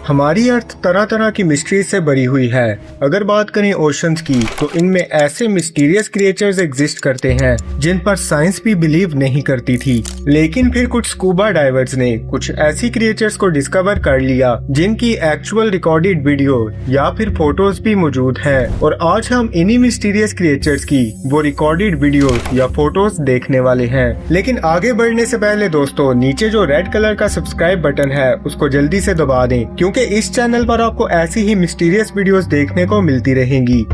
हमारी अर्थ तरह तरह की मिस्ट्री से भरी हुई है। अगर बात करें ओशंस की तो इनमें ऐसे मिस्टीरियस क्रिएचर्स एग्जिस्ट करते हैं जिन पर साइंस भी बिलीव नहीं करती थी। लेकिन फिर कुछ स्कूबा डाइवर्स ने कुछ ऐसी क्रिएचर्स को डिस्कवर कर लिया जिनकी एक्चुअल रिकॉर्डेड वीडियो या फिर फोटोज भी मौजूद हैं। और आज हम इन्हीं मिस्टीरियस क्रिएचर्स की वो रिकॉर्डेड वीडियो या फोटोज देखने वाले हैं। लेकिन आगे बढ़ने से पहले दोस्तों, नीचे जो रेड कलर का सब्सक्राइब बटन है उसको जल्दी से दबा दें, क्योंकि इस चैनल पर आपको ऐसी ही मिस्टीरियस वीडियोस देखने को मिलती रहेंगी।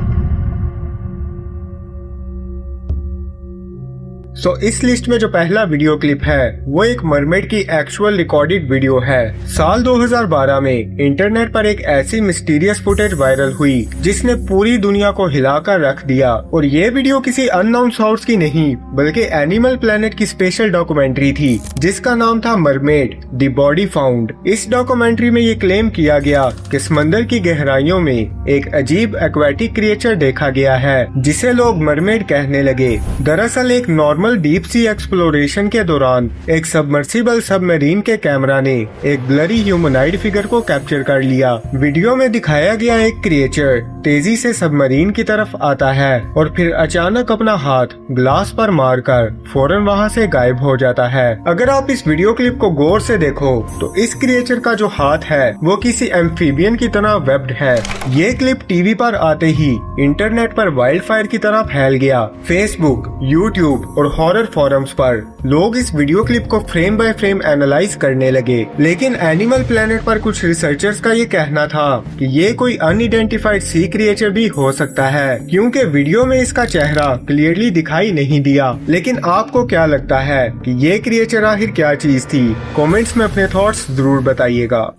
इस लिस्ट में जो पहला वीडियो क्लिप है वो एक मरमेड की एक्चुअल रिकॉर्डेड वीडियो है। साल 2012 में इंटरनेट पर एक ऐसी मिस्टीरियस फुटेज वायरल हुई जिसने पूरी दुनिया को हिलाकर रख दिया। और ये वीडियो किसी अननोन सोर्स की नहीं बल्कि एनिमल प्लेनेट की स्पेशल डॉक्यूमेंट्री थी जिसका नाम था मरमेड द बॉडी फाउंड। इस डॉक्यूमेंट्री में ये क्लेम किया गया कि समंदर की गहराइयों में एक अजीब एक्वेटिक क्रिएचर देखा गया है जिसे लोग मरमेड कहने लगे। दरअसल एक नॉर्मल डीप सी एक्सप्लोरेशन के दौरान एक सबमर्सिबल सबमरीन के कैमरा ने एक ब्लरी ह्यूमनॉइड फिगर को कैप्चर कर लिया। वीडियो में दिखाया गया एक क्रिएचर तेजी से सबमरीन की तरफ आता है और फिर अचानक अपना हाथ ग्लास पर मारकर फौरन वहां से गायब हो जाता है। अगर आप इस वीडियो क्लिप को गौर से देखो तो इस क्रिएचर का जो हाथ है वो किसी एम्फीबियन की तरह वेब्ड है। ये क्लिप टीवी पर आते ही इंटरनेट पर वाइल्ड फायर की तरह फैल गया। फेसबुक, यूट्यूब और हॉरर फोरम्स पर लोग इस वीडियो क्लिप को फ्रेम बाय फ्रेम एनालाइज करने लगे। लेकिन एनिमल प्लेनेट पर कुछ रिसर्चर्स का ये कहना था कि ये कोई अनआइडेंटिफाइड सी क्रिएचर भी हो सकता है, क्योंकि वीडियो में इसका चेहरा क्लियरली दिखाई नहीं दिया। लेकिन आपको क्या लगता है कि ये क्रिएचर आखिर क्या चीज थी? कमेंट्स में अपने थॉट्स जरूर बताइएगा।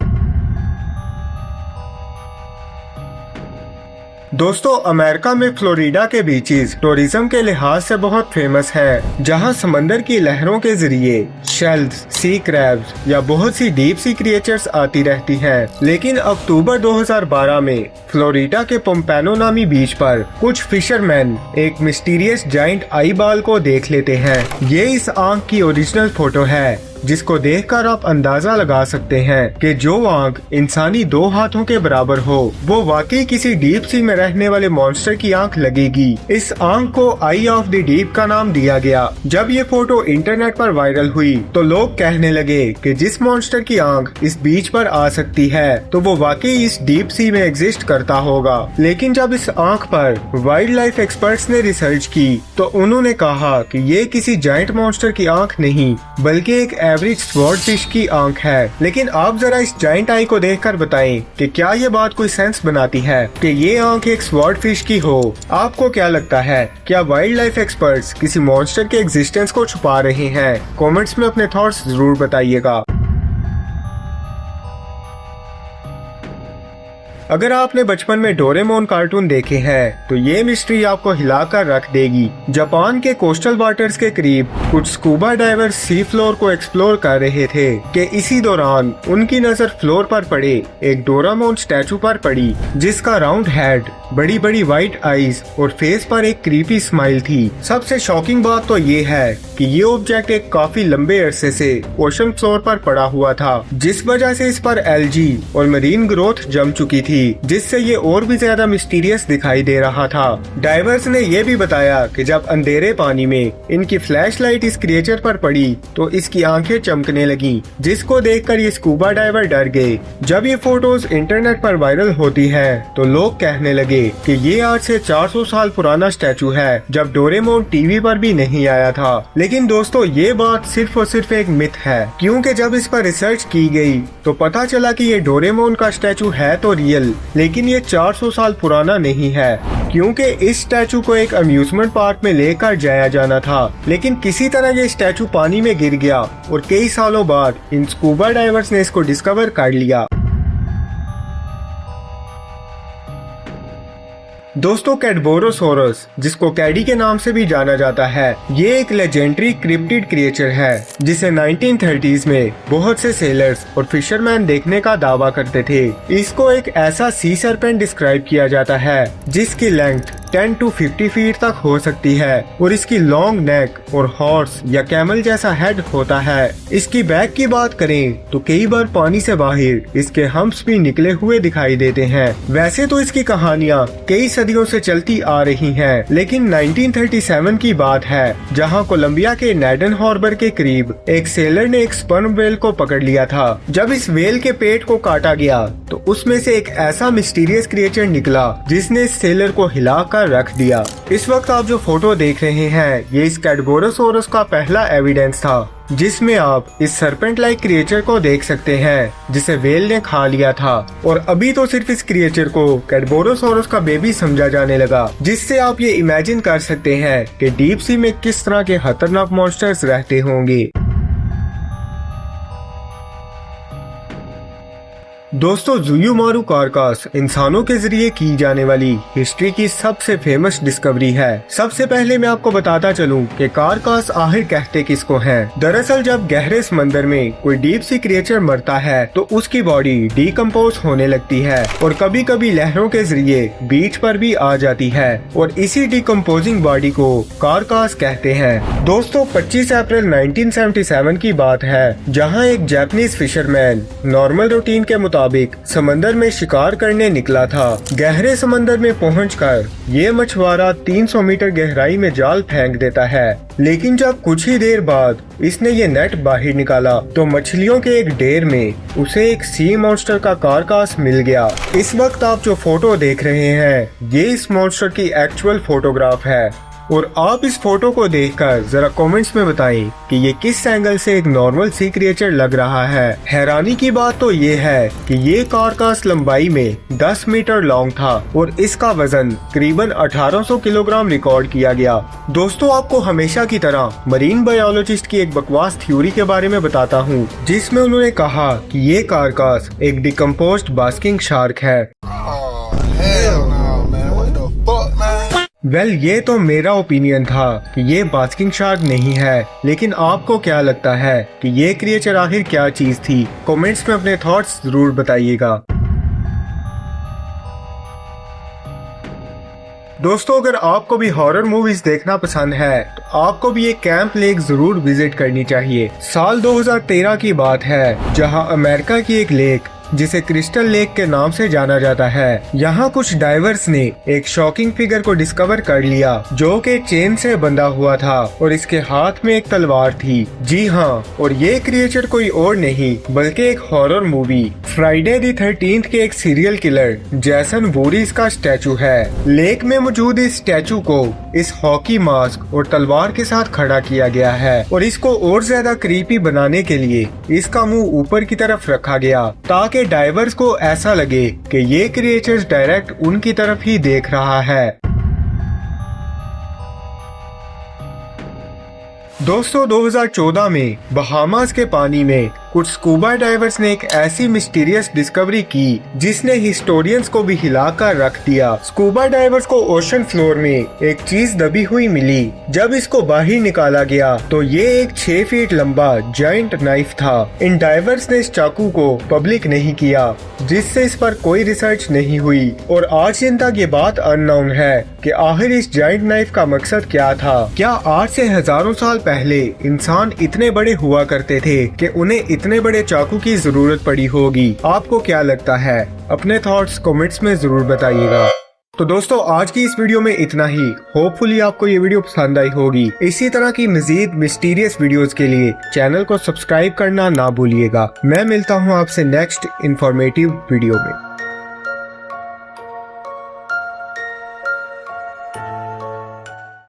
दोस्तों, अमेरिका में फ्लोरिडा के बीचेस टूरिज्म के लिहाज से बहुत फेमस हैं, जहां समंदर की लहरों के जरिए शेल्स, सी क्रैब्स या बहुत सी डीप सी क्रिएचर्स आती रहती हैं। लेकिन अक्टूबर 2012 में फ्लोरिडा के पोम्पेनो नामी बीच पर कुछ फिशरमैन एक मिस्टीरियस जाइंट आई बॉल को देख लेते हैं। ये इस आंख की ओरिजिनल फोटो है जिसको देखकर आप अंदाजा लगा सकते हैं कि जो आंख इंसानी 2 हाथों के बराबर हो वो वाकई किसी डीप सी में रहने वाले मॉन्स्टर की आंख लगेगी। इस आंख को आई ऑफ द डीप का नाम दिया गया। जब ये फोटो इंटरनेट पर वायरल हुई तो लोग कहने लगे कि जिस मॉन्स्टर की आंख इस बीच पर आ सकती है तो वो वाकई इस डीप सी में एग्जिस्ट करता होगा। लेकिन जब इस आंख पर वाइल्ड लाइफ एक्सपर्ट्स ने रिसर्च की तो उन्होंने कहा कि ये किसी जाइंट मॉन्स्टर की आंख नहीं बल्कि एक एवरेज स्वॉर्ड फिश की आंख है। लेकिन आप जरा इस जाइंट आई को देखकर बताएं कि क्या ये बात कोई सेंस बनाती है कि ये आंख एक स्वॉर्ड फिश की हो? आपको क्या लगता है, क्या वाइल्ड लाइफ एक्सपर्ट्स किसी मॉन्स्टर के एग्जिस्टेंस को छुपा रहे हैं? कमेंट्स में अपने थॉट्स जरूर बताइएगा। अगर आपने बचपन में डोरेमोन कार्टून देखे हैं तो ये मिस्ट्री आपको हिलाकर रख देगी। जापान के कोस्टल वाटर्स के करीब कुछ स्कूबा डाइवर्स सी फ्लोर को एक्सप्लोर कर रहे थे कि इसी दौरान उनकी नजर फ्लोर पर पड़े एक डोरेमोन स्टैचू पर पड़ी जिसका राउंड हेड, बड़ी बड़ी व्हाइट आईज और फेस पर एक क्रीपी स्माइल थी। सबसे शॉकिंग बात तो ये है कि ये ऑब्जेक्ट एक काफी लंबे अरसे से ओशन फ्लोर पर पड़ा हुआ था, जिस वजह से इस पर एल्गी और मरीन ग्रोथ जम चुकी थी, जिससे ये और भी ज्यादा मिस्टीरियस दिखाई दे रहा था। डाइवर्स ने ये भी बताया कि जब अंधेरे पानी में इनकी फ्लैशलाइट इस क्रिएचर पर पड़ी तो इसकी आंखें चमकने लगी, जिसको देखकर ये स्कूबा डाइवर डर गए। जब ये फोटोज इंटरनेट पर वायरल होती है तो लोग कहने लगे कि ये आज से 400 साल पुराना स्टैचू है, जब डोरेमोन टीवी पर भी नहीं आया था। लेकिन दोस्तों, ये बात सिर्फ और सिर्फ एक मिथ है, क्योंकि जब इस पर रिसर्च की गई तो पता चला कि ये डोरेमोन का स्टैचू है तो रियल, लेकिन ये 400 साल पुराना नहीं है, क्योंकि इस स्टैचू को एक अम्यूजमेंट पार्क में लेकर जाया जाना था। लेकिन किसी तरह ये स्टैचू पानी में गिर गया और कई सालों बाद इन स्कूबा डाइवर्स ने इसको डिस्कवर कर लिया। दोस्तों, कैडबोरोसोरस, जिसको कैडी के नाम से भी जाना जाता है, ये एक लेजेंडरी क्रिप्टिड क्रिएचर है जिसे 1930s में बहुत से सेलर्स और फिशरमैन देखने का दावा करते थे। इसको एक ऐसा सी सर्पेंट डिस्क्राइब किया जाता है जिसकी लेंथ 10 to 50 फीट तक हो सकती है और इसकी लॉन्ग नेक और हॉर्स या कैमल जैसा हेड होता है। इसकी बैक की बात करें तो कई बार पानी से बाहर इसके हम्प्स भी निकले हुए दिखाई देते हैं। वैसे तो इसकी कहानियाँ कई सदियों से चलती आ रही हैं, लेकिन 1937 की बात है जहां कोलंबिया के नेडन हार्बर के करीब एक सेलर ने एक स्पर्म वेल को पकड़ लिया था। जब इस वेल के पेट को काटा गया तो उसमें से एक ऐसा मिस्टीरियस क्रिएचर निकला जिसने इस सेलर को हिलाकर रख दिया। इस वक्त आप जो फोटो देख रहे हैं ये इस कैडबोरोसोरस का पहला एविडेंस था जिसमें आप इस सरपेंट लाइक क्रिएचर को देख सकते हैं जिसे वेल ने खा लिया था। और अभी तो सिर्फ इस क्रिएचर को कैडबोरोसोरस का बेबी समझा जाने लगा, जिससे आप ये इमेजिन कर सकते हैं कि डीप सी में किस तरह के खतरनाक मॉन्स्टर्स रहते होंगे। दोस्तों, ज़ुयुमारू कारकास इंसानों के जरिए की जाने वाली हिस्ट्री की सबसे फेमस डिस्कवरी है। सबसे पहले मैं आपको बताता चलूं कि कारकास आखिर कहते किसको हैं। दरअसल जब गहरे समंदर में कोई डीप सी क्रिएचर मरता है तो उसकी बॉडी डीकम्पोज होने लगती है और कभी कभी लहरों के जरिए बीच पर भी आ जाती है और इसी डीकम्पोजिंग बॉडी को कारकास कहते हैं। दोस्तों, 25 अप्रैल 1977 की बात है जहाँ एक जापानीज फिशरमैन नॉर्मल रूटीन के मुताबिक समंदर में शिकार करने निकला था। गहरे समंदर में पहुंचकर ये मछुआरा 300 मीटर गहराई में जाल फेंक देता है, लेकिन जब कुछ ही देर बाद इसने ये नेट बाहर निकाला तो मछलियों के एक ढेर में उसे एक सी मॉन्स्टर का कारकास मिल गया। इस वक्त आप जो फोटो देख रहे हैं ये इस मॉन्स्टर की एक्चुअल फोटोग्राफ है और आप इस फोटो को देखकर जरा कमेंट्स में बताएं कि ये किस एंगल से एक नॉर्मल सी क्रिएचर लग रहा है। हैरानी की बात तो ये है कि ये कारकास लंबाई में 10 मीटर लॉन्ग था और इसका वजन करीबन 1800 किलोग्राम रिकॉर्ड किया गया। दोस्तों, आपको हमेशा की तरह मरीन बायोलॉजिस्ट की एक बकवास थ्योरी के बारे में बताता हूँ जिसमें उन्होंने कहा कि ये कारकास एक डिकम्पोज्ड बास्किंग शार्क है। ये तो मेरा ओपिनियन था कि ये बास्किंग शार्क नहीं है, लेकिन आपको क्या लगता है कि ये क्रिएचर आखिर क्या चीज थी? कमेंट्स में अपने थॉट्स जरूर बताइएगा। दोस्तों, अगर आपको भी हॉरर मूवीज देखना पसंद है तो आपको भी एक कैंप लेक जरूर विजिट करनी चाहिए। साल 2013 की बात है जहां अमेरिका की एक लेक जिसे क्रिस्टल लेक के नाम से जाना जाता है, यहाँ कुछ डाइवर्स ने एक शॉकिंग फिगर को डिस्कवर कर लिया जो कि चेन से बंधा हुआ था और इसके हाथ में एक तलवार थी। जी हाँ, और ये क्रिएचर कोई और नहीं बल्कि एक horror movie Friday the 13th के एक सीरियल किलर जैसन वोरिस का स्टैचू है। लेक में मौजूद इस स्टैचू को इस हॉकी मास्क और तलवार के साथ खड़ा किया गया है और इसको और ज्यादा क्रीपी बनाने के लिए इसका मुंह ऊपर की तरफ रखा गया ताकि डाइवर्स को ऐसा लगे कि ये क्रिएचर डायरेक्ट उनकी तरफ ही देख रहा है। दोस्तों, 2014 में बहामास के पानी में कुछ स्कूबा डाइवर्स ने एक ऐसी मिस्टीरियस डिस्कवरी की जिसने हिस्टोरियंस को भी हिलाकर रख दिया। स्कूबा डाइवर्स को ओशन फ्लोर में एक चीज दबी हुई मिली। जब इसको बाहर निकाला गया तो ये एक 6 फीट लंबा जायंट नाइफ था। इन डाइवर्स ने इस चाकू को पब्लिक नहीं किया जिससे इस पर कोई रिसर्च नहीं हुई और आज दिन तक ये बात अननोन है कि आखिर इस जायंट नाइफ का मकसद क्या था। क्या आज से हजारों साल पहले इंसान इतने बड़े हुआ करते थे कि उन्हें इतने बड़े चाकू की जरूरत पड़ी होगी? आपको क्या लगता है? अपने थॉट्स कमेंट्स में जरूर बताइएगा। तो दोस्तों, आज की इस वीडियो में इतना ही। होपफुली आपको ये वीडियो पसंद आई होगी। इसी तरह की मजीद मिस्टीरियस वीडियोस के लिए चैनल को सब्सक्राइब करना ना भूलिएगा। मैं मिलता हूँ आपसे नेक्स्ट इंफॉर्मेटिव वीडियो में।